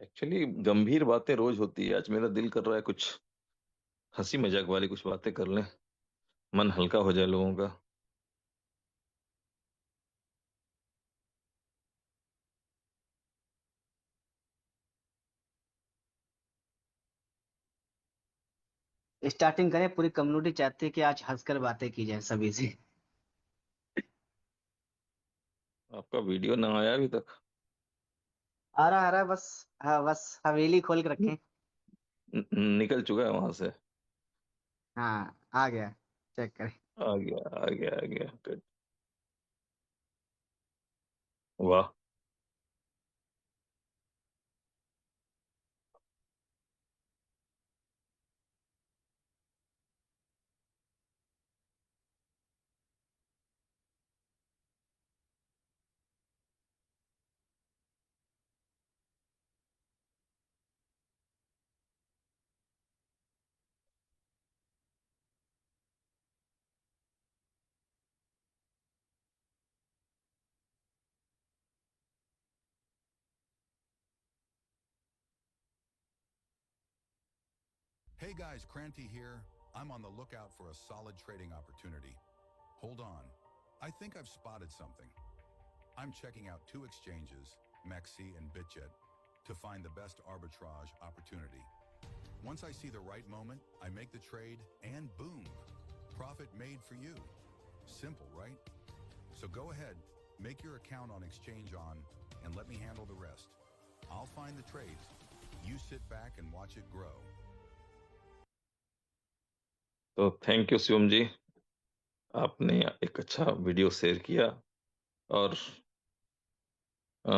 Actually गंभीर बातें रोज होती है। आज मेरा दिल कर रहा है कुछ हंसी मजाक वाली कुछ बातें कर लें, मन हल्का हो जाए लोगों का। स्टार्टिंग करें। पूरी कम्युनिटी चाहती है कि आज हंसकर बातें की जाए सभी से। आपका वीडियो ना आया अभी तक? आ रहा है बस। हाँ, बस हवेली खोल के रखें। निकल चुका है वहां से? हाँ, आ गया। चेक करें। आ गया आ गया आ गया, गुड। वाह। Hey guys, Cranty here. I'm on the lookout for a solid trading opportunity. Hold on. I think I've spotted something. I'm checking out two exchanges, MEXC and BitJet, to find the best arbitrage opportunity. Once I see the right moment, I make the trade and boom, profit made for you. Simple, right? So go ahead, make your account on Exchange On and let me handle the rest. I'll find the trades. You sit back and watch it grow. तो thank you Shivam जी, आपने एक अच्छा video share किया और अ,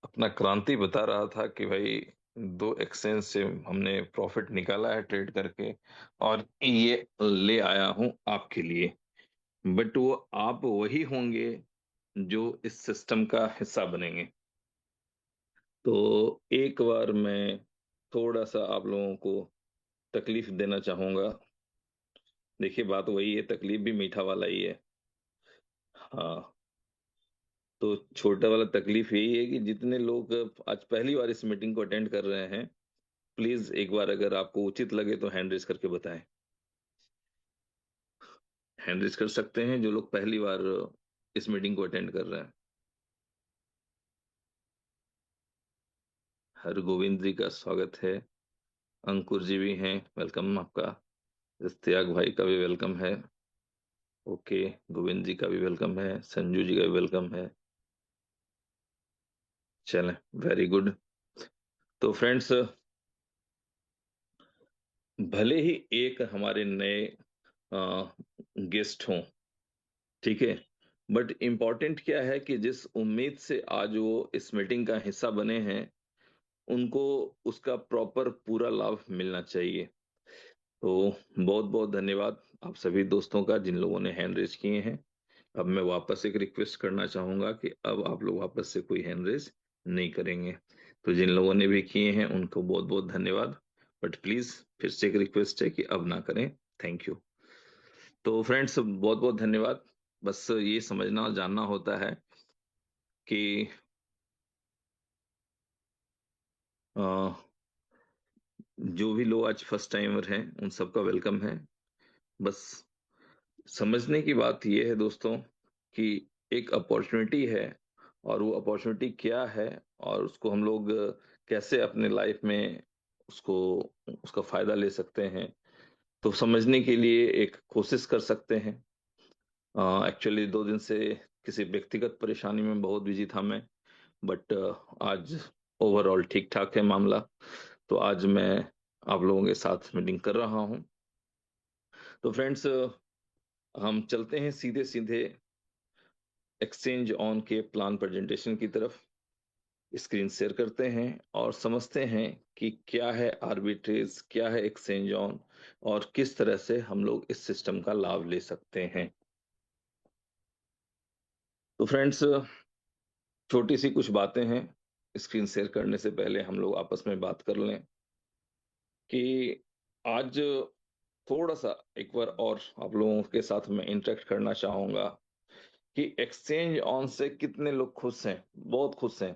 अपना क्रांति बता रहा था कि भाई दो एक्सचेंज से हमने प्रॉफिट निकाला है ट्रेड करके, और ये ले आया हूं आपके लिए। बट वो आप वही होंगे जो इस सिस्टम का हिस्सा बनेंगे। तो एक बार मैं थोड़ा सा आप लोगों को तकलीफ देना चाहूंगा। देखिए, बात वही है, तकलीफ भी मीठा वाला ही है। हाँ। तो छोटा वाला तकलीफ यही है कि जितने लोग आज पहली बार इस मीटिंग को अटेंड कर रहे हैं, प्लीज एक बार अगर आपको उचित लगे तो हैंड रेज करके बताएं। हैंड रेज कर सकते हैं जो लोग पहली बार इस मीटिंग को अटेंड कर रहे हैं। हर गोविंद जी का स्वागत है। अंकुर जी भी हैं, वेलकम आपका। इश्तियाक भाई का भी वेलकम है। ओके। गोविंद जी का भी वेलकम है, संजू जी का भी वेलकम है। चलें, वेरी गुड। तो फ्रेंड्स, भले ही एक हमारे नए गेस्ट हों, ठीक है, बट इम्पॉर्टेंट क्या है कि जिस उम्मीद से आज वो इस मीटिंग का हिस्सा बने हैं, उनको उसका प्रॉपर पूरा लाभ मिलना चाहिए। तो बहुत बहुत धन्यवाद आप सभी दोस्तों का जिन लोगों ने हैंड रेज किए हैं। अब मैं वापस एक रिक्वेस्ट करना चाहूंगा कि अब आप लोग वापस से कोई हैंड रेज नहीं करेंगे। तो जिन लोगों ने भी किए हैं उनको बहुत बहुत धन्यवाद। बट प्लीज फिर से एक रिक्वेस्ट है कि अब ना करें। Thank you. तो फ्रेंड्स, बहुत बहुत धन्यवाद। बस ये समझना और जानना होता है कि अ, जो भी लोग आज फर्स्ट टाइमर हैं उन सबका वेलकम है। बस समझने की बात यह है दोस्तों कि एक अपॉर्चुनिटी है, और वो अपॉर्चुनिटी क्या है और उसको हम लोग कैसे अपने लाइफ में उसको उसका फायदा ले सकते हैं, तो समझने के लिए एक कोशिश कर सकते हैं। एक्चुअली 2 दिन से किसी व्यक्तिगत परेशानी में बहुत बिजी था मैं, बट आज ओवरऑल ठीक ठाक है मामला। तो आज मैं आप लोगों के साथ मीटिंग कर रहा हूं। तो फ्रेंड्स, हम चलते हैं सीधे सीधे एक्सचेंज ऑन के प्लान प्रेजेंटेशन की तरफ। स्क्रीन शेयर करते हैं और समझते हैं कि क्या है आर्बिट्रेज, क्या है एक्सचेंज ऑन, और किस तरह से हम लोग इस सिस्टम का लाभ ले सकते हैं। तो फ्रेंड्स, छोटी सी कुछ बातें हैं। स्क्रीन शेयर करने से पहले हम लोग आपस में बात कर लें कि आज थोड़ा सा एक बार और आप लोगों के साथ में इंटरेक्ट करना चाहूंगा कि एक्सचेंज ऑन से कितने लोग खुश हैं, बहुत खुश हैं।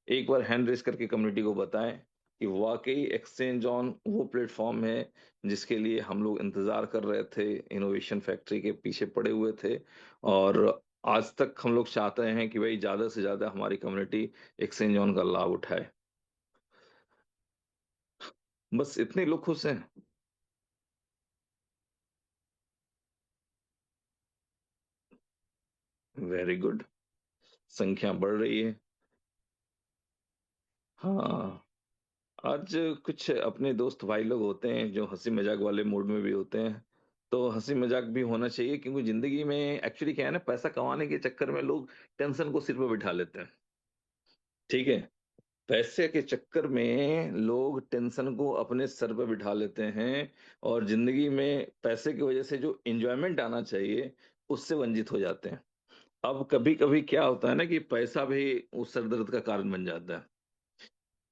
एक बार हैंड रेस करके कम्युनिटी को बताएं कि वाकई एक्सचेंज ऑन वो प्लेटफॉर्म है जिसके लिए हम लोग इंतजार कर रहे थे, इनोवेशन फैक्ट्री के पीछे पड़े हुए थे। और आज तक हम लोग चाहते हैं कि भाई ज्यादा से ज्यादा हमारी कम्युनिटी एक्सचेंज ऑन का लाभ उठाए। बस इतने लोग खुश हैं। Very good. संख्या बढ़ रही है। हाँ, आज कुछ अपने दोस्त भाई लोग होते हैं जो हंसी मजाक वाले मूड में भी होते हैं। तो हंसी मजाक भी होना चाहिए, क्योंकि जिंदगी में एक्चुअली क्या है ना, पैसा कमाने के चक्कर में लोग टेंशन को सिर पर बिठा लेते हैं। ठीक है। पैसे के चक्कर में लोग टेंशन को अपने सर पर बिठा लेते हैं, और जिंदगी में पैसे की वजह से जो एंजॉयमेंट आना चाहिए उससे वंचित हो जाते हैं। अब कभी कभी क्या होता है ना कि पैसा भी उस सर दर्द का कारण बन जाता है।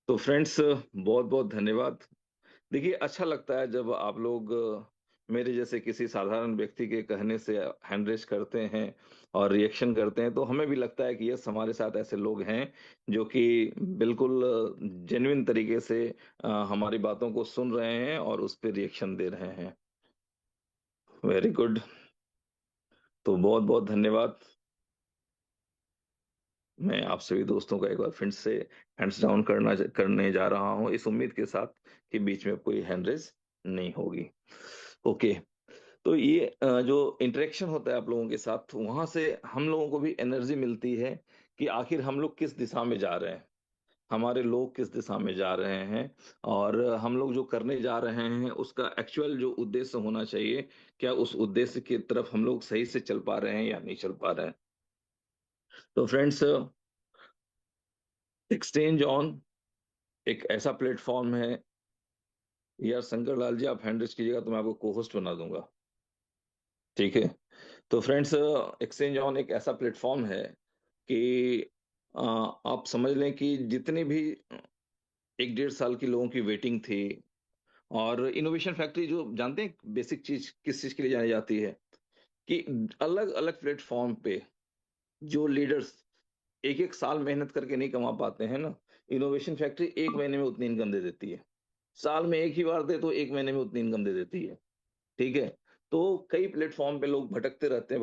तो फ्रेंड्स, बहुत बहुत धन्यवाद। देखिए, अच्छा लगता है जब आप लोग मेरे जैसे किसी साधारण व्यक्ति के कहने से हैंड रेस करते हैं और रिएक्शन करते हैं, तो हमें भी लगता है कि यस, हमारे साथ ऐसे लोग हैं जो कि बिल्कुल जेन्युइन तरीके से हमारी बातों को सुन रहे हैं और उस पर रिएक्शन दे रहे हैं। Very good. तो बहुत बहुत धन्यवाद। मैं आप सभी दोस्तों का एक बार फिर से हैंड्स डाउन करने जा रहा हूं, इस उम्मीद के साथ कि बीच में कोई हैंड रेस नहीं होगी। ओके। तो ये जो इंटरेक्शन होता है आप लोगों के साथ, वहां से हम लोगों को भी एनर्जी मिलती है कि आखिर हम लोग किस दिशा में जा रहे हैं, हमारे लोग किस दिशा में जा रहे हैं, और हम लोग जो करने जा रहे हैं उसका एक्चुअल जो उद्देश्य होना चाहिए, क्या उस उद्देश्य की तरफ हम लोग सही से चल पा रहे हैं या नहीं चल पा रहे हैं। तो फ्रेंड्स, एक्सचेंज ऑन एक ऐसा प्लेटफॉर्म है। यार शंकर लाल जी, आप हैंड रेस कीजिएगा तो मैं आपको को होस्ट बना दूंगा। ठीक है। तो फ्रेंड्स, एक्सचेंज ऑन एक ऐसा प्लेटफॉर्म है कि आप समझ लें कि जितने भी 1 डेढ़ साल की लोगों की वेटिंग थी, और इनोवेशन फैक्ट्री जो जानते हैं बेसिक चीज किस चीज के लिए जानी जाती है, कि अलग अलग प्लेटफॉर्म पे जो लीडर्स एक एक साल मेहनत करके नहीं कमा पाते हैं ना, इनोवेशन फैक्ट्री 1 महीने में उतनी इनकम दे देती है। साल में एक ही बार दे तो 1 महीने में उतनी इनकम दे देती है। ठीक है। तो कई प्लेटफॉर्म पे लोग भटकते रहते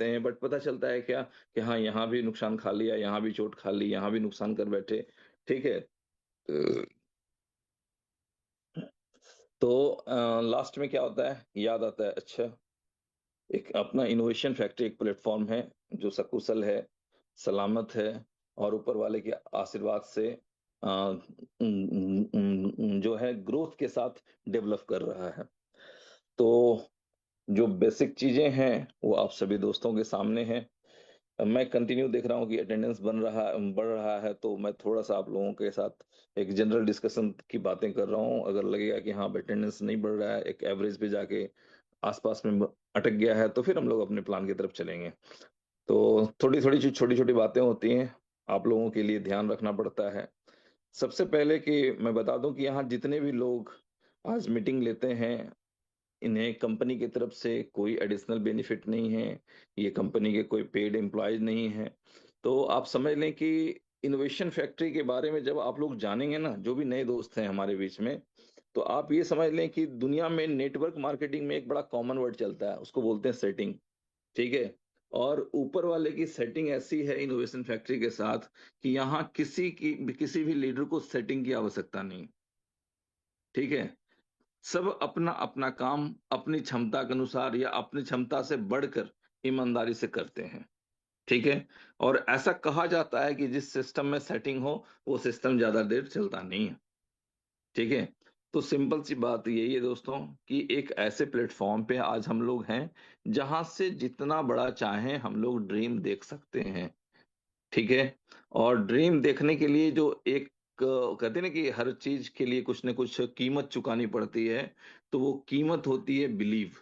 हैं, बट पता चलता है क्या कि हाँ, यहाँ भी नुकसान खा लिया, यहाँ भी चोट खा ली, यहाँ भी नुकसान कर बैठे। ठीक है। तो लास्ट में क्या होता है, याद आता है, अच्छा, एक अपना इनोवेशन फैक्ट्री एक प्लेटफॉर्म है जो सकुशल है, सलामत है, और ऊपर वाले के आशीर्वाद से जो है ग्रोथ के साथ डेवलप कर रहा है। तो जो बेसिक चीजें हैं वो आप सभी दोस्तों के सामने हैं। मैं कंटिन्यू देख रहा हूँ कि अटेंडेंस बढ़ रहा है, तो मैं थोड़ा सा आप लोगों के साथ एक जनरल डिस्कशन की बातें कर रहा हूँ। अगर लगेगा कि हाँ अटेंडेंस नहीं बढ़ रहा है, एक एवरेज पे जाके आसपास में अटक गया है, तो फिर हम लोग अपने प्लान की तरफ चलेंगे। तो थोड़ी थोड़ी जो छोटी छोटी बातें होती हैं, आप लोगों के लिए ध्यान रखना पड़ता है। सबसे पहले कि मैं बता दूं कि यहाँ जितने भी लोग आज मीटिंग लेते हैं, इन्हें कंपनी की तरफ से कोई एडिशनल बेनिफिट नहीं है, ये कंपनी के कोई पेड एम्प्लॉयज नहीं है। तो आप समझ लें कि इनोवेशन फैक्ट्री के बारे में जब आप लोग जानेंगे ना, जो भी नए दोस्त हैं हमारे बीच में, तो आप ये समझ लें कि दुनिया में नेटवर्क मार्केटिंग में एक बड़ा कॉमन वर्ड चलता है, उसको बोलते हैं सेटिंग। ठीक है। और ऊपर वाले की सेटिंग ऐसी है इनोवेशन फैक्ट्री के साथ कि यहाँ किसी भी लीडर को सेटिंग की आवश्यकता नहीं। ठीक है। सब अपना अपना काम अपनी क्षमता के अनुसार या अपनी क्षमता से बढ़कर ईमानदारी से करते हैं। ठीक है। और ऐसा कहा जाता है कि जिस सिस्टम में सेटिंग हो वो सिस्टम ज्यादा देर चलता नहीं है। ठीक है। तो सिंपल सी बात यही है दोस्तों, कि एक ऐसे प्लेटफॉर्म पे आज हम लोग हैं जहां से जितना बड़ा चाहें हम लोग ड्रीम देख सकते हैं। ठीक है। और ड्रीम देखने के लिए जो एक कहते हैं ना कि हर चीज के लिए कुछ ना कुछ कीमत चुकानी पड़ती है, तो वो कीमत होती है बिलीव।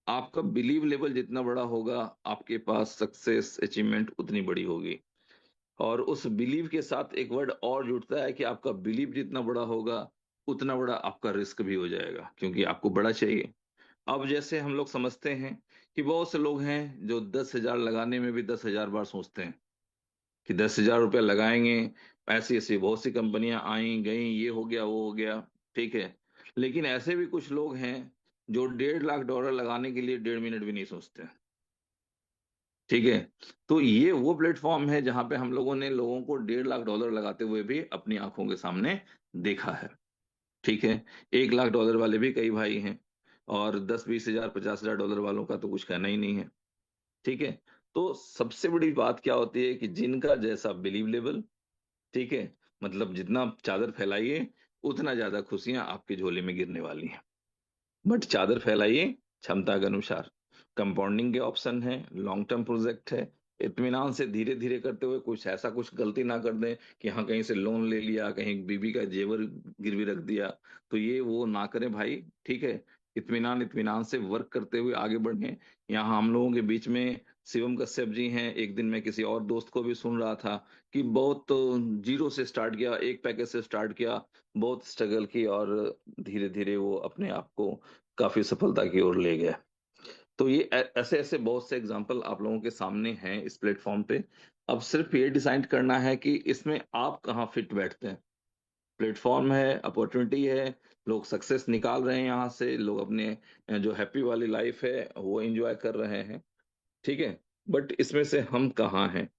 आपका बिलीव लेवल जितना बड़ा होगा, आपके पास सक्सेस अचीवमेंट उतनी बड़ी होगी। और उस बिलीव के साथ एक वर्ड और जुड़ता है कि आपका बिलीव जितना बड़ा होगा, उतना बड़ा आपका रिस्क भी हो जाएगा, क्योंकि आपको बड़ा चाहिए। अब जैसे हम लोग समझते हैं कि बहुत से लोग हैं जो 10,000 लगाने में भी 10,000 बार सोचते हैं कि 10,000 रुपया लगाएंगे, ऐसी ऐसी बहुत सी कंपनियां आई गई, ये हो गया वो हो गया, ठीक है। लेकिन ऐसे भी कुछ लोग हैं जो $1.5 लाख लगाने के लिए 1.5 मिनट भी नहीं सोचते, ठीक है। तो ये वो प्लेटफॉर्म है जहां पे हम लोगों ने लोगों को $1.5 लाख लगाते हुए भी अपनी आंखों के सामने देखा है, ठीक है। $1 लाख वाले भी कई भाई हैं, और 10-20 हजार $50,000 वालों का तो कुछ कहना ही नहीं है, ठीक है। तो सबसे बड़ी बात क्या होती है कि जिनका जैसा बिलीव लेवल, ठीक है, मतलब जितना आप चादर फैलाइए उतना ज्यादा खुशियां आपके झोले में गिरने वाली हैं। बट चादर फैलाइए क्षमता के अनुसार। कंपाउंडिंग के ऑप्शन है, लॉन्ग टर्म प्रोजेक्ट है। इत्मीनान से धीरे धीरे करते हुए कुछ ऐसा कुछ गलती ना कर दें कि हाँ कहीं से लोन ले लिया, कहीं बीबी का जेवर गिरवी रख दिया, तो ये वो ना करें भाई, ठीक है। इत्मीनान इत्मीनान से वर्क करते हुए आगे बढ़ें। यहाँ हम लोगों के बीच में शिवम कश्यप जी हैं। एक दिन मैं किसी और दोस्त को भी सुन रहा था कि बहुत जीरो से स्टार्ट किया, एक पैकेज से स्टार्ट किया, बहुत स्ट्रगल की, और धीरे धीरे वो अपने आप को काफी सफलता की ओर ले गया। तो ये ऐसे ऐसे बहुत से एग्जांपल आप लोगों के सामने हैं इस प्लेटफॉर्म पे। अब सिर्फ ये डिसाइड करना है कि इसमें आप कहाँ फिट बैठते हैं। प्लेटफॉर्म है, अपॉर्चुनिटी है, लोग सक्सेस निकाल रहे हैं यहाँ से, लोग अपने जो हैप्पी वाली लाइफ है वो एंजॉय कर रहे हैं, ठीक है। बट इसमें से हम कहाँ हैं,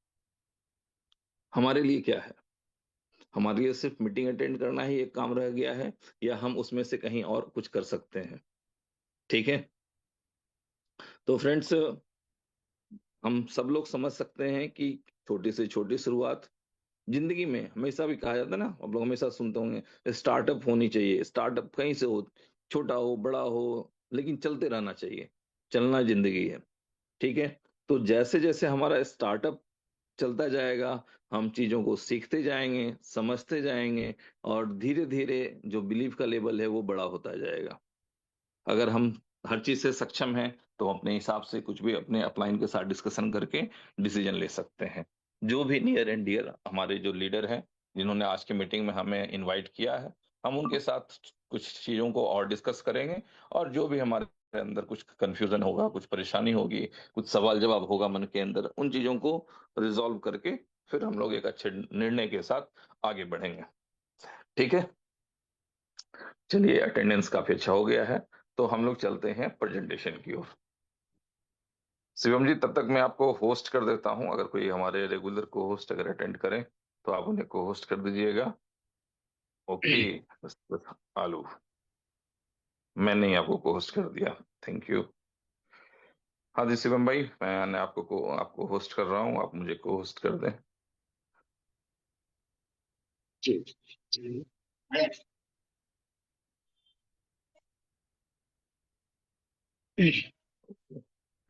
हमारे लिए क्या है? हमारे लिए सिर्फ मीटिंग अटेंड करना ही एक काम रह गया है, या हम उसमें से कहीं और कुछ कर सकते हैं, ठीक है। तो फ्रेंड्स, हम सब लोग समझ सकते हैं कि छोटी से छोटी शुरुआत जिंदगी में, हमेशा भी कहा जाता है ना, आप लोग हमेशा सुनते होंगे स्टार्टअप होनी चाहिए, स्टार्टअप कहीं से हो, छोटा हो बड़ा हो, लेकिन चलते रहना चाहिए। चलना जिंदगी है, ठीक है। तो जैसे जैसे हमारा स्टार्टअप चलता जाएगा, हम चीजों को सीखते जाएंगे, समझते जाएंगे, और धीरे धीरे जो बिलीफ का लेवल है वो बड़ा होता जाएगा। अगर हम हर चीज से सक्षम हैं तो हम अपने हिसाब से कुछ भी अपने अपलाइन के साथ डिस्कशन करके डिसीजन ले सकते हैं। जो भी नियर एंड डियर हमारे जो लीडर हैं, जिन्होंने आज की मीटिंग में हमें इनवाइट किया है, हम उनके साथ कुछ चीजों को और डिस्कस करेंगे। और जो भी हमारे अंदर कुछ कंफ्यूजन होगा, कुछ परेशानी होगी, कुछ सवाल जवाब होगा मन के अंदर, उन चीजों को रिजॉल्व करके फिर हम लोग एक अच्छे निर्णय के साथ आगे बढ़ेंगे, ठीक है। चलिए, अटेंडेंस काफी अच्छा हो गया है, तो हम लोग चलते हैं प्रेजेंटेशन की ओर। शिवम जी, तब तक मैं आपको होस्ट कर देता हूं। अगर कोई हमारे रेगुलर को होस्ट अगर अटेंड करें तो आप उन्हें को होस्ट कर दीजिएगा। ओके। बस बस आलू, मैंने ही आपको को होस्ट कर दिया। Thank you. हाँ जी शिवम भाई, मैं आपको होस्ट कर रहा हूँ, आप मुझे को होस्ट कर दें। जी जी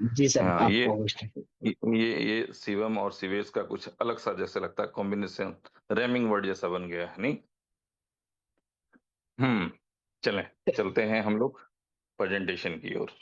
जी सर, हाँ, आपको होस्ट। ये शिवम और शिवेश का कुछ अलग सा जैसे लगता है कॉम्बिनेशन, रैमिंग वर्ड जैसा बन गया है नहीं? हम्म। चलें, चलते हैं हम लोग प्रेजेंटेशन की ओर।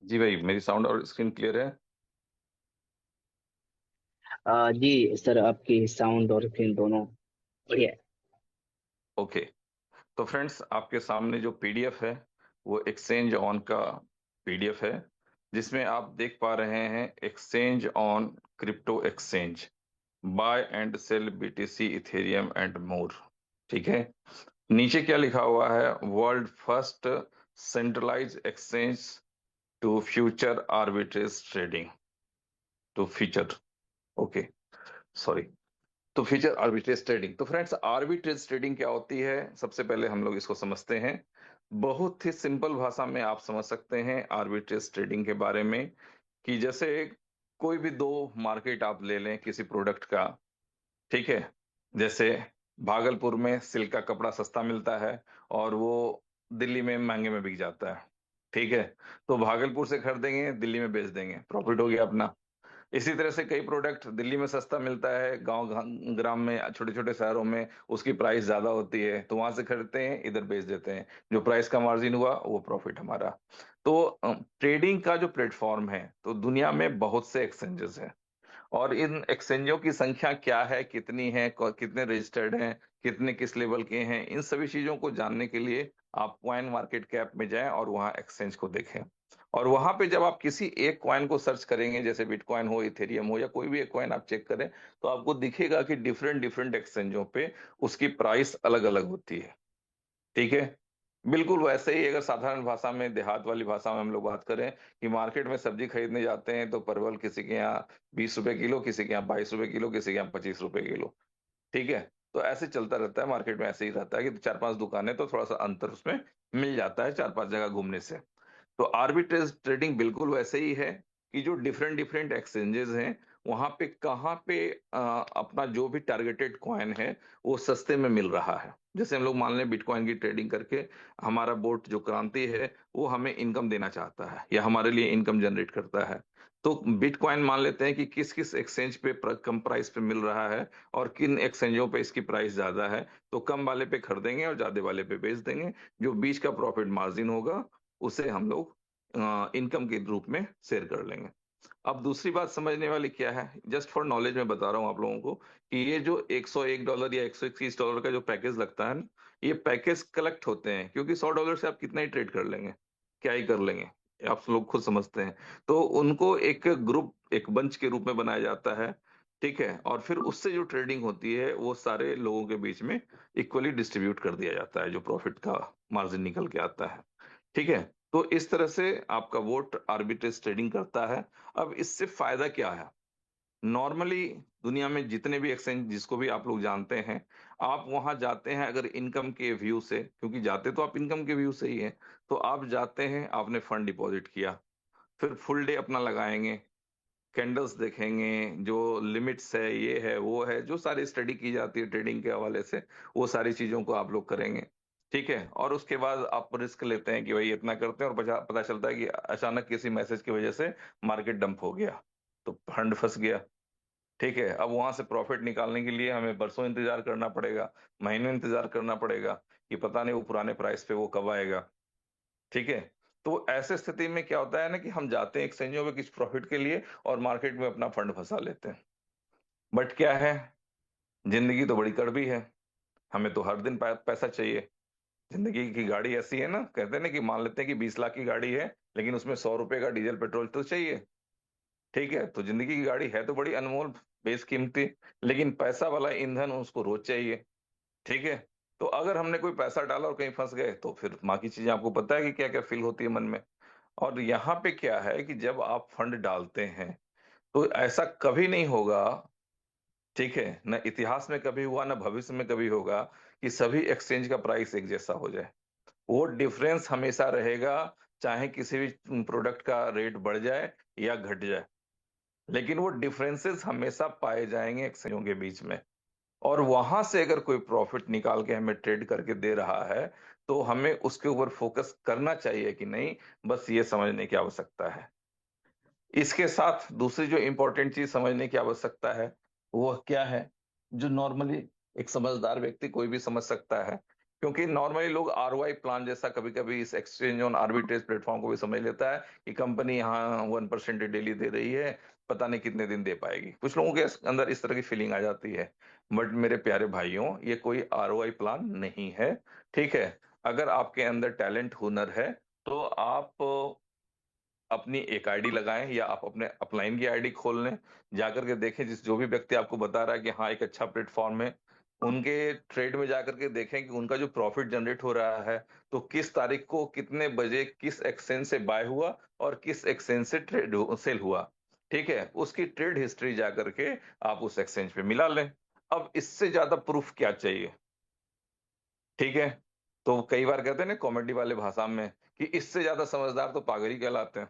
जी भाई, मेरी साउंड और स्क्रीन क्लियर है? जी सर, आपकी साउंड और स्क्रीन दोनों बढ़िया है। ओके। तो फ्रेंड्स, आपके सामने जो पीडीएफ है वो एक्सचेंज ऑन का पीडीएफ है, जिसमें आप देख पा रहे हैं exchange on crypto exchange, buy and sell BTC Ethereum and more, ठीक है। नीचे क्या लिखा हुआ है? World first centralize exchange to future arbitrage trading, to future, okay, sorry, तो फ्यूचर आर्बिट्रेज ट्रेडिंग। तो फ्रेंड्स, आर्बिट्रेज ट्रेडिंग क्या होती है, सबसे पहले हम लोग इसको समझते हैं। बहुत ही सिंपल भाषा में आप समझ सकते हैं आर्बिट्रेज ट्रेडिंग के बारे में, कि जैसे कोई भी दो मार्केट आप ले लें किसी प्रोडक्ट का, ठीक है। जैसे भागलपुर में सिल्क का कपड़ा सस्ता मिलता है और वो दिल्ली में महंगे में बिक जाता है, ठीक है। तो भागलपुर से खरीदेंगे, दिल्ली में बेच देंगे, प्रॉफिट हो गया अपना। इसी तरह से कई प्रोडक्ट दिल्ली में सस्ता मिलता है, गांव ग्राम में, छोटे छोटे शहरों में उसकी प्राइस ज्यादा होती है, तो वहां से खरीदते हैं, इधर बेच देते हैं, जो प्राइस का मार्जिन हुआ वो प्रॉफिट हमारा। तो ट्रेडिंग का जो प्लेटफॉर्म है, तो दुनिया में बहुत से एक्सचेंजेस हैं, और इन एक्सचेंजों की संख्या क्या है, कितनी है, कितने रजिस्टर्ड हैं, कितने किस लेवल के हैं, इन सभी चीजों को जानने के लिए आप कॉइन मार्केट कैप में जाएं और वहां एक्सचेंज को देखें। और वहां पे जब आप किसी एक कॉइन को सर्च करेंगे, जैसे बिटकॉइन हो, इथेरियम हो, या कोई भी एक कॉइन आप चेक करें, तो आपको दिखेगा कि डिफरेंट डिफरेंट एक्सचेंजों पे उसकी प्राइस अलग अलग होती है। ठीक है। बिल्कुल वैसे ही अगर साधारण भाषा में, देहात वाली भाषा में हम लोग बात करें, कि मार्केट में सब्जी खरीदने जाते हैं तो परवल किसी के यहाँ 20 रुपए किलो, किसी के यहाँ 22 रुपए किलो, किसी के यहाँ 25 रुपए किलो। ठीक है। तो ऐसे चलता रहता है मार्केट में, ऐसे ही रहता है कि चार पांच दुकानें तो थोड़ा सा अंतर उसमें मिल जाता है चार पांच जगह घूमने से। तो आर्बिट्रेज ट्रेडिंग बिल्कुल वैसे ही है, कि जो डिफरेंट डिफरेंट एक्सचेंजेस हैं, वहां पे कहाँ पे अपना जो भी टारगेटेड कॉइन है वो सस्ते में मिल रहा है। जैसे हम लोग मान लें बिटकॉइन की ट्रेडिंग करके हमारा बोट जो क्रांति है वो हमें इनकम देना चाहता है, या हमारे लिए इनकम जनरेट करता है। तो बिटकॉइन मान लेते हैं कि किस किस एक्सचेंज पे कम प्राइस पे मिल रहा है, और किन एक्सचेंजों पे इसकी प्राइस ज्यादा है, तो कम वाले पे खरीदेंगे और ज्यादा वाले पे बेच देंगे। जो बीच का प्रॉफिट मार्जिन होगा उसे हम लोग इनकम के रूप में शेयर कर लेंगे। अब दूसरी बात समझने वाली क्या है, जस्ट फॉर नॉलेज में बता रहा हूं आप लोगों को, कि ये जो $101 या $121 का जो पैकेज लगता है ना, ये पैकेज कलेक्ट होते हैं, क्योंकि $100 से आप कितना ही ट्रेड कर लेंगे, क्या ही कर लेंगे, आप लोग खुद समझते हैं। तो उनको एक ग्रुप, एक बंच के रूप में बनाया जाता है। ठीक है। और फिर उससे जो ट्रेडिंग होती है वो सारे लोगों के बीच में इक्वली डिस्ट्रीब्यूट कर दिया जाता है, जो प्रॉफिट का मार्जिन निकल के आता है। ठीक है। तो इस तरह से आपका वोट आर्बिट्रेज ट्रेडिंग करता है। अब इससे फायदा क्या है? नॉर्मली दुनिया में जितने भी एक्सचेंज जिसको भी आप लोग जानते हैं, आप वहां जाते हैं अगर इनकम के व्यू से, क्योंकि जाते तो आप इनकम के व्यू से ही हैं, तो आप जाते हैं, आपने फंड डिपॉजिट किया, फिर फुल डे अपना लगाएंगे, कैंडल्स देखेंगे, जो लिमिट्स है, ये है वो है, जो सारी स्टडी की जाती है ट्रेडिंग के हवाले से, वो सारी चीजों को आप लोग करेंगे। ठीक है। और उसके बाद आप रिस्क लेते हैं कि भाई इतना करते हैं, और पता पता चलता है कि अचानक किसी मैसेज की वजह से मार्केट डंप हो गया, तो फंड फंस गया। ठीक है। अब वहां से प्रॉफिट निकालने के लिए हमें बरसों इंतजार करना पड़ेगा, महीनों इंतजार करना पड़ेगा, कि पता नहीं वो पुराने प्राइस पे वो कब आएगा। ठीक है। तो ऐसे स्थिति में क्या होता है ना, कि हम जाते हैं एक्सचेंजों में किस प्रॉफिट के लिए, और मार्केट में अपना फंड फंसा लेते हैं। बट क्या है, जिंदगी तो बड़ी कड़वी है, हमें तो हर दिन पैसा चाहिए। जिंदगी की गाड़ी ऐसी है ना, कहते हैं ना, कि मान लेते हैं कि 20 लाख की गाड़ी है, लेकिन उसमें 100 रुपए का डीजल पेट्रोल तो चाहिए। ठीक है। तो जिंदगी की गाड़ी है तो बड़ी अनमोल, बेशकीमती, लेकिन पैसा वाला ईंधन उसको रोज चाहिए। ठीक है। तो अगर हमने कोई पैसा डाला और कहीं फंस गए, तो फिर बाकी चीजें आपको पता है कि क्या क्या फील होती है मन में। और यहाँ पे क्या है, कि जब आप फंड डालते हैं, तो ऐसा कभी नहीं होगा, ठीक है, न इतिहास में कभी हुआ, न भविष्य में कभी होगा, कि सभी एक्सचेंज का प्राइस एक जैसा हो जाए। वो डिफरेंस हमेशा रहेगा, चाहे किसी भी प्रोडक्ट का रेट बढ़ जाए या घट जाए, लेकिन वो डिफरेंसेस हमेशा पाए जाएंगे एक्सचेंजों के बीच में। और वहां से अगर कोई प्रॉफिट निकाल के हमें ट्रेड करके दे रहा है, तो हमें उसके ऊपर फोकस करना चाहिए कि नहीं, बस ये समझने की आवश्यकता है। इसके साथ दूसरी जो इंपॉर्टेंट चीज समझने की आवश्यकता है, वो क्या है, जो नॉर्मली एक समझदार व्यक्ति कोई भी समझ सकता है, क्योंकि नॉर्मली लोग ROI प्लान जैसा कभी कभी इस एक्सचेंज ऑन आर्बिट्रेज प्लेटफॉर्म को भी समझ लेता है, कि कंपनी यहाँ 1% डेली दे रही है, पता नहीं कितने दिन दे पाएगी, कुछ लोगों के अंदर इस तरह की फीलिंग आ जाती है। बट मेरे प्यारे भाइयों, ये कोई ROI प्लान नहीं है। ठीक है। अगर आपके अंदर टैलेंट, हुनर है, तो आप अपनी एक आईडी लगाएं, या आप अपने अपलाइन की आईडी खोल लें, जाकर के देखें, जिस जो भी व्यक्ति आपको बता रहा है कि हाँ एक अच्छा प्लेटफॉर्म है, उनके ट्रेड में जाकर के देखें कि उनका जो प्रॉफिट जनरेट हो रहा है, तो किस तारीख को कितने बजे किस एक्सचेंज से बाय हुआ और किस एक्सचेंज से ट्रेड सेल हुआ। ठीक है। उसकी ट्रेड हिस्ट्री जाकर के आप उस एक्सचेंज पे मिला लें। अब इससे ज्यादा प्रूफ क्या चाहिए? ठीक है। तो कई बार कहते हैं ना कॉमेडी वाले भाषा में, कि इससे ज्यादा समझदार तो पागल ही कहलाते हैं।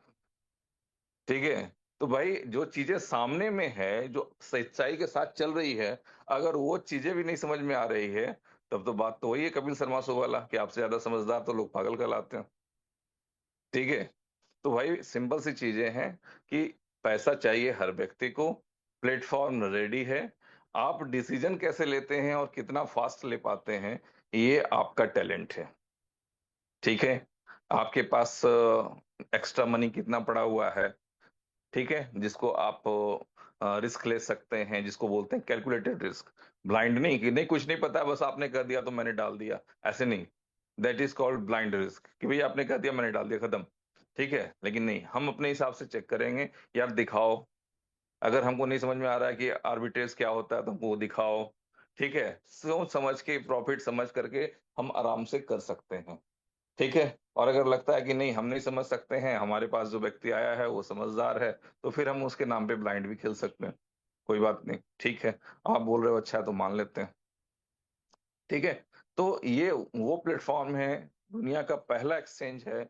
ठीक है। तो भाई जो चीजें सामने में है, जो सच्चाई के साथ चल रही है, अगर वो चीजें भी नहीं समझ में आ रही है, तब तो बात तो वही है कपिल शर्मा शो वाला, कि आपसे ज्यादा समझदार तो लोग पागल कहलाते हैं। ठीक है। तो भाई सिंपल सी चीजें हैं, कि पैसा चाहिए हर व्यक्ति को, प्लेटफॉर्म रेडी है। आप डिसीजन कैसे लेते हैं और कितना फास्ट ले पाते हैं, ये आपका टैलेंट है। ठीक है, आपके पास एक्स्ट्रा मनी कितना पड़ा हुआ है, ठीक है, जिसको आप रिस्क ले सकते हैं, जिसको बोलते हैं कैलकुलेटेड रिस्क। ब्लाइंड नहीं कि नहीं कुछ नहीं पता बस आपने कर दिया तो मैंने डाल दिया, ऐसे नहीं। That is called blind risk कि भाई आपने कर दिया मैंने डाल दिया खत्म। ठीक है, लेकिन नहीं, हम अपने हिसाब से चेक करेंगे। यार दिखाओ, अगर हमको नहीं समझ में आ रहा है कि आर्बिट्रेज क्या होता है तो हमको वो दिखाओ। ठीक है, सोच समझ के, प्रॉफिट समझ करके हम आराम से कर सकते हैं। ठीक है, और अगर लगता है कि नहीं हम नहीं समझ सकते हैं, हमारे पास जो व्यक्ति आया है वो समझदार है, तो फिर हम उसके नाम पे ब्लाइंड भी खेल सकते हैं। कोई बात नहीं, ठीक है, आप बोल रहे हो अच्छा है तो मान लेते हैं। ठीक है, तो ये वो प्लेटफॉर्म है, दुनिया का पहला एक्सचेंज है,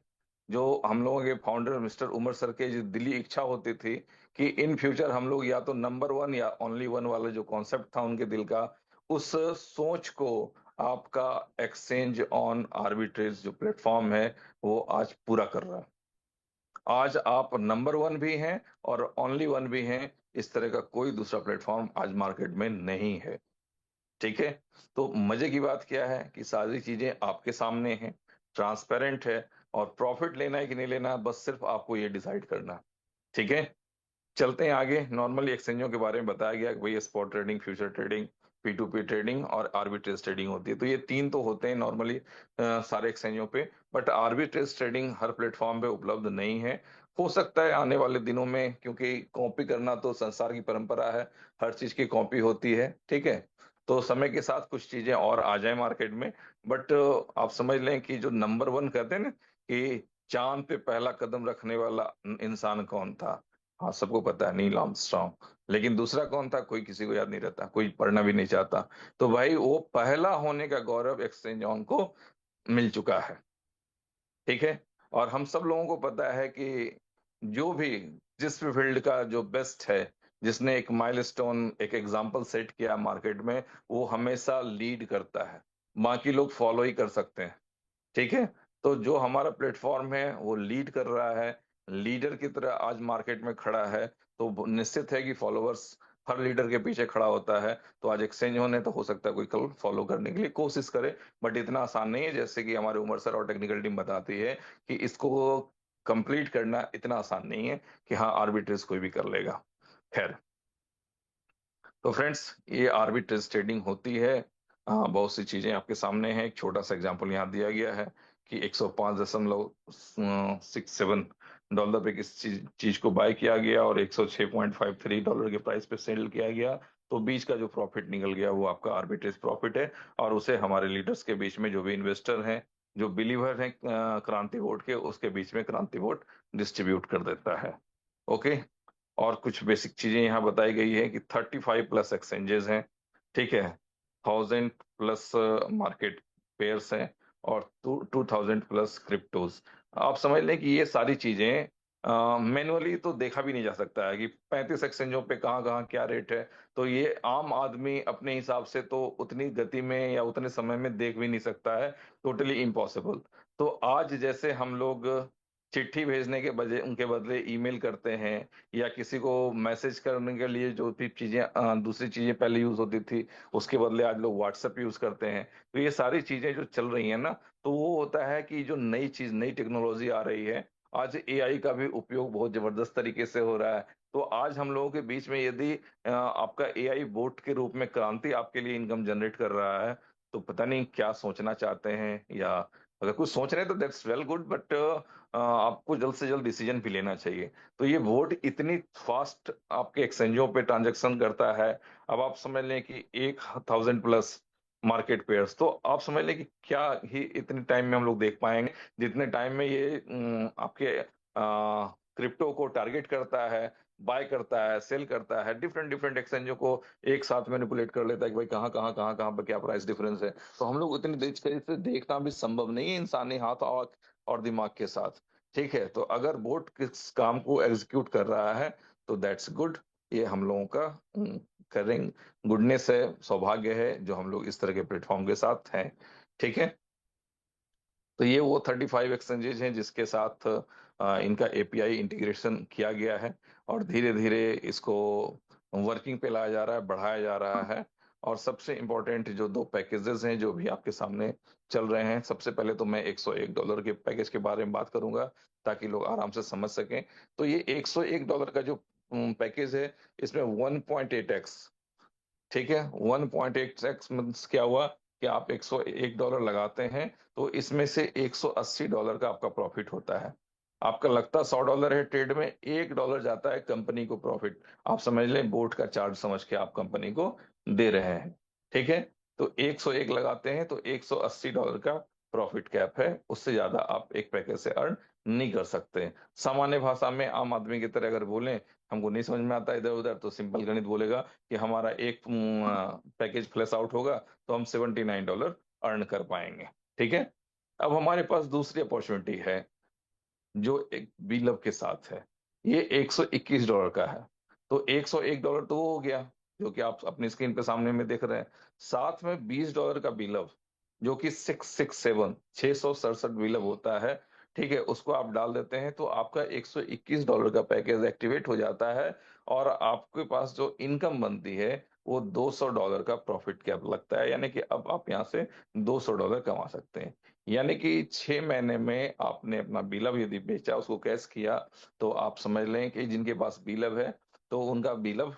जो हम लोगों के फाउंडर मिस्टर उमर सर के जो दिली इच्छा होती थी कि इन फ्यूचर हम लोग या तो नंबर वन या ओनली वन वाला जो कॉन्सेप्ट था उनके दिल का, उस सोच को आपका एक्सचेंज ऑन आर्बिट्रेज जो प्लेटफॉर्म है वो आज पूरा कर रहा है। आज आप नंबर वन भी हैं और ओनली वन भी हैं। इस तरह का कोई दूसरा प्लेटफॉर्म आज मार्केट में नहीं है। ठीक है, तो मजे की बात क्या है कि सारी चीजें आपके सामने हैं, ट्रांसपेरेंट है, और प्रॉफिट लेना है कि नहीं लेना है, बस सिर्फ आपको ये डिसाइड करना है। ठीक है, चलते हैं आगे। नॉर्मली एक्सचेंजों के बारे में बताया गया कि भाई spot trading, future trading, P2P trading और आर्बिट्रेज ट्रेडिंग होती है। तो ये तीन तो होते हैं नॉर्मली सारे एक्सचेंजों पे, but arbitrage trading her platform पे उपलब्ध नहीं है। हो सकता है आने वाले दिनों में, क्योंकि कॉपी करना तो संसार की परंपरा है, हर चीज की कॉपी होती है। ठीक है, तो समय के साथ कुछ चीजें और आ जाए मार्केट में, बट आप समझ लें कि जो नंबर वन कहते हैं ना कि चांद पे पहला कदम रखने वाला इंसान कौन था, हाँ सबको पता है, नील आर्मस्ट्रॉन्ग। लेकिन दूसरा कौन था, कोई किसी को याद नहीं रहता, कोई पढ़ना भी नहीं चाहता। तो भाई वो पहला होने का गौरव एक्सचेंज ऑन को मिल चुका है। ठीक है, और हम सब लोगों को पता है कि जो भी, जिस भी फील्ड का जो बेस्ट है, जिसने एक माइलस्टोन, एक एग्जाम्पल सेट किया मार्केट में, वो हमेशा लीड करता है, बाकी लोग फॉलो ही कर सकते हैं। ठीक है, तो जो हमारा प्लेटफॉर्म है वो लीड कर रहा है, लीडर की तरह आज मार्केट में खड़ा है, तो निश्चित है कि फॉलोअर्स हर लीडर के पीछे खड़ा होता है। तो आज एक्सचेंज होने तो हो सकता है कोई कल फॉलो करने के लिए कोशिश करे, बट इतना आसान नहीं है जैसे कि हमारे उमर सर और टेक्निकल टीम बताती है कि इसको कंप्लीट करना इतना आसान नहीं है कि हाँ आर्बिट्रेज कोई भी कर लेगा। खैर, तो फ्रेंड्स, ये आर्बिट्रेज ट्रेडिंग होती है। बहुत सी चीजें आपके सामने हैं, एक छोटा सा एग्जांपल यहाँ दिया गया है कि 105.67 डॉलर पे किस चीज को बाय किया गया और 106.53 डॉलर के प्राइस पे सेल किया गया। तो बीच का जो प्रॉफिट निकल गया वो आपका आर्बिट्रेज प्रॉफिट है, और उसे हमारे लीडर्स के बीच में, जो भी इन्वेस्टर हैं, जो बिलीवर हैं क्रांति वोट के, उसके बीच में क्रांति वोट डिस्ट्रीब्यूट कर देता है। ओके, और कुछ बेसिक चीजें यहाँ बताई गई है कि 35+ एक्सचेंजेस हैं। ठीक है, 1000+ मार्केट पेयर्स हैं, और 2000+ क्रिप्टोज। आप समझ लें कि ये सारी चीजें मैनुअली तो देखा भी नहीं जा सकता है कि 35 एक्सचेंजों पे कहाँ कहाँ क्या रेट है। तो ये आम आदमी अपने हिसाब से तो उतनी गति में या उतने समय में देख भी नहीं सकता है, टोटली इम्पॉसिबल। तो आज जैसे हम लोग चिट्ठी भेजने के बजाय उनके बदले ईमेल करते हैं, या किसी को मैसेज करने के लिए जो भी चीजें दूसरी चीजें पहले यूज होती थी, उसके बदले आज लोग व्हाट्सएप यूज करते हैं। तो ये सारी चीजें जो चल रही हैं ना, तो वो होता है कि जो नई चीज, नई टेक्नोलॉजी आ रही है, आज एआई का भी उपयोग बहुत जबरदस्त तरीके से हो रहा है। तो आज हम लोगों के बीच में यदि आपका एआई बोट के रूप में क्रांति आपके लिए इनकम जनरेट कर रहा है, तो पता नहीं क्या सोचना चाहते हैं, या अगर कुछ सोच रहे हैं तो दैट्स वेल गुड, बट आपको जल्द से जल्द डिसीजन भी लेना चाहिए। तो ये वोट इतनी फास्ट आपके एक्सचेंजों पे ट्रांजैक्शन करता है। अब आप समझ लें कि 1000+ मार्केट पेयर्स, तो आप समझ लें कि क्या ही इतने टाइम में हम लोग देख पाएंगे, जितने टाइम में ये आपके क्रिप्टो को टारगेट करता है, बाय करता है, सेल करता है, डिफरेंट डिफरेंट एक्सचेंजों को एक साथ मैनिपुलेट कर लेता है कि भाई कहाँ कहाँ कहाँ कहाँ पर क्या प्राइस डिफरेंस है। तो हम लोग उतनी देर से देखना भी संभव नहीं है इंसानी हाथ और दिमाग के साथ। ठीक है, तो अगर बोट किस काम को एग्जीक्यूट कर रहा है तो दैट्स गुड। ये हम लोगों का करेंगे, गुडनेस है, सौभाग्य है जो हम लोग इस तरह के प्लेटफॉर्म के साथ हैं। ठीक है, तो ये वो 35 एक्सचेंजेज हैं जिसके साथ इनका एपीआई इंटीग्रेशन किया गया है और धीरे धीरे इसको वर्किंग पे लाया जा रहा है, बढ़ाया जा रहा है। और सबसे इम्पोर्टेंट जो दो पैकेजेस हैं जो भी आपके सामने चल रहे हैं, सबसे पहले तो मैं $101 के पैकेज के बारे में बात करूंगा ताकि लोग आराम से समझ सकें। तो ये $101 का जो पैकेज है, इसमें 1.8x, ठीक है, 1.8x मीन्स क्या हुआ कि आप $101 लगाते हैं तो इसमें से $180 का आपका प्रॉफिट होता है। आपका लगता $100 है ट्रेड में, $1 जाता है कंपनी को प्रॉफिट। आप समझ लें बोर्ड का चार्ज समझ के आप कंपनी को दे रहे हैं, ठीक है। तो 101 लगाते हैं तो $180 का प्रॉफिट कैप है, उससे ज्यादा आप एक पैकेज से अर्न नहीं कर सकते। सामान्य भाषा में आम आदमी की तरह अगर बोलें, हमको नहीं समझ में आता इधर उधर, तो सिंपल गणित बोलेगा कि हमारा एक पैकेज फ्लैश आउट होगा तो हम $79 अर्न कर पाएंगे, ठीक है। अब हमारे पास दूसरी अपॉर्चुनिटी है जो एक बीलब के साथ है, ये $121 का है। तो $101 तो वो हो गया जो कि आप अपनी स्क्रीन पे सामने में देख रहे हैं। साथ में $20 का बीलब जो कि 667 बीलब होता है, ठीक है, उसको आप डाल देते हैं तो आपका $121 का पैकेज एक्टिवेट हो जाता है। और आपके पास जो इनकम बनती है वो $200 का प्रॉफिट कैप लगता है, यानी कि अब आप यहाँ से $200 कमा सकते हैं। यानी कि 6 महीने में आपने अपना बिलब यदि बेचा, उसको कैश किया, तो आप समझ लें कि जिनके पास बिलब है तो उनका बिलब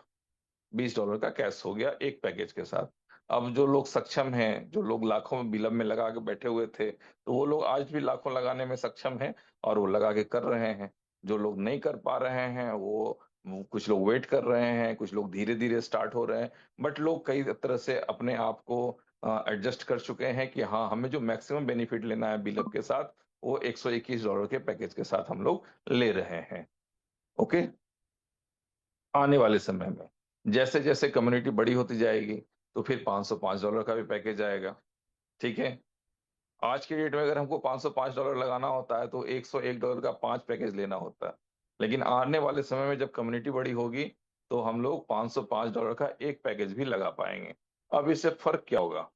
$20 का कैश हो गया एक पैकेज के साथ। अब जो लोग सक्षम हैं, जो लोग लाखों में बिलब में लगा के बैठे हुए थे, तो वो लोग आज भी लाखों लगाने में सक्षम हैं और वो लगा के कर रहे हैं। जो लोग नहीं कर पा रहे हैं वो कुछ लोग वेट कर रहे हैं, कुछ लोग धीरे धीरे स्टार्ट हो रहे हैं। बट लोग कई तरह से अपने आप को एडजस्ट कर चुके हैं कि हाँ, हमें जो मैक्सिमम बेनिफिट लेना है बिलब के साथ, वो $121 के पैकेज के साथ हम लोग ले रहे हैं। ओके। आने वाले समय में जैसे जैसे कम्युनिटी बड़ी होती जाएगी तो फिर $505 का भी पैकेज आएगा, ठीक है। आज के डेट में अगर हमको $505 लगाना होता है तो $101 का 5 पैकेज लेना होता है। लेकिन आने वाले समय में जब कम्युनिटी बड़ी होगी तो हम लोग $505 का एक पैकेज भी लगा पाएंगे। अब इससे फर्क क्या होगा?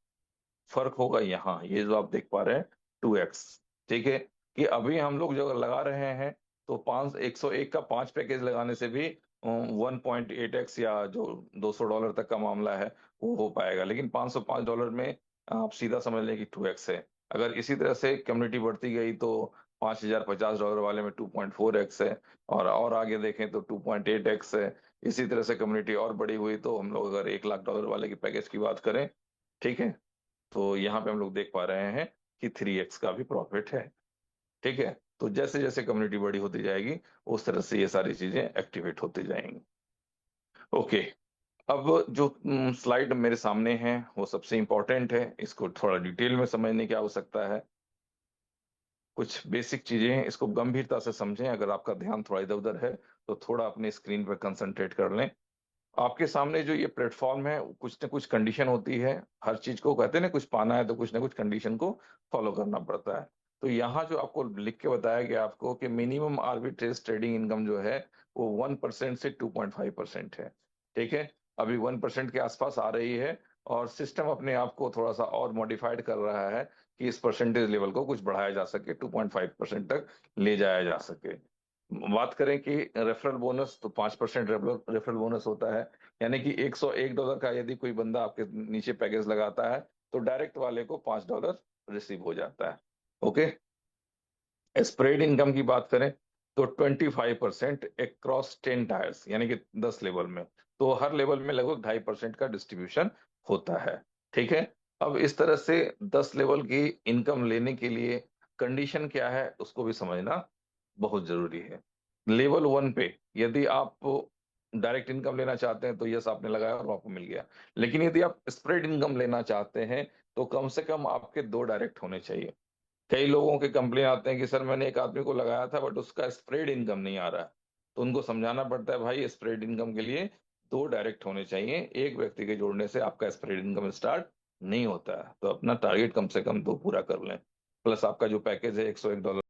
फर्क होगा यहाँ, ये जो आप देख पा रहे हैं, 2x, ठीक है। कि अभी हम लोग जो लगा रहे हैं तो 101 का 5 पैकेज लगाने से भी 1.8x या जो $200 तक का मामला है वो हो पाएगा। लेकिन $505 में आप सीधा समझ लें कि 2x है। अगर इसी तरह से कम्युनिटी बढ़ती गई तो $5050 वाले में 2.4x है, और आगे देखें तो 2.8x है। इसी तरह से कम्युनिटी और बड़ी हुई तो हम लोग अगर $1 लाख वाले की पैकेज की बात करें, ठीक है, तो यहाँ पे हम लोग देख पा रहे हैं कि 3x का भी प्रॉफिट है, ठीक है। तो जैसे जैसे कम्युनिटी बड़ी होती जाएगी उस तरह से ये सारी चीजें एक्टिवेट होती जाएंगी। ओके। अब जो स्लाइड मेरे सामने है वो सबसे इंपॉर्टेंट है, इसको थोड़ा डिटेल में समझने की आवश्यकता है। कुछ बेसिक चीजें हैं, इसको गंभीरता से समझें। अगर आपका ध्यान थोड़ा इधर उधर है तो थोड़ा अपने स्क्रीन पर कंसंट्रेट कर लें। आपके सामने जो ये प्लेटफॉर्म है, कुछ ना कुछ कंडीशन होती है। हर चीज को कहते हैं ना, कुछ पाना है तो कुछ ना कुछ कंडीशन को फॉलो करना पड़ता है। तो यहाँ जो आपको लिख के बताया गया आपको कि मिनिमम आर्बिट्रेज ट्रेडिंग इनकम जो है वो 1% से 2.5% है, ठीक है। अभी 1% के आसपास आ रही है और सिस्टम अपने आप को थोड़ा सा और मॉडिफाइड कर रहा है कि इस परसेंटेज लेवल को कुछ बढ़ाया जा सके, 2.5% तक ले जाया जा सके। बात करें कि रेफरल बोनस, तो 5% रेफरल बोनस होता है। यानी कि $101 का यदि कोई बंदा आपके नीचे पैकेज लगाता है तो डायरेक्ट वाले को $5 रिसीव हो जाता है। ओके। स्प्रेड इनकम की बात करें तो 25% अक्रॉस 10 टायर्स, यानी कि 10 लेवल में। तो हर लेवल में लगभग 2.5% का डिस्ट्रीब्यूशन होता है, ठीक है। अब इस तरह से 10 लेवल की इनकम लेने के लिए कंडीशन क्या है उसको भी समझना बहुत जरूरी है। लेवल 1 पे यदि आप डायरेक्ट इनकम लेना चाहते हैं तो यस आपने लगाया और आपको मिल गया। लेकिन यदि आप स्प्रेड इनकम लेना चाहते हैं तो कम से कम आपके 2 डायरेक्ट होने चाहिए। कई लोगों के कंप्लेन आते हैं कि सर मैंने एक आदमी को लगाया था बट उसका स्प्रेड इनकम नहीं आ रहा है। तो उनको समझाना पड़ता है भाई, स्प्रेड इनकम के लिए 2 डायरेक्ट होने चाहिए। एक व्यक्ति के जोड़ने से आपका स्प्रेड इनकम स्टार्ट नहीं होता है। तो अपना टारगेट कम से कम 2 पूरा कर लें। प्लस आपका जो पैकेज है $101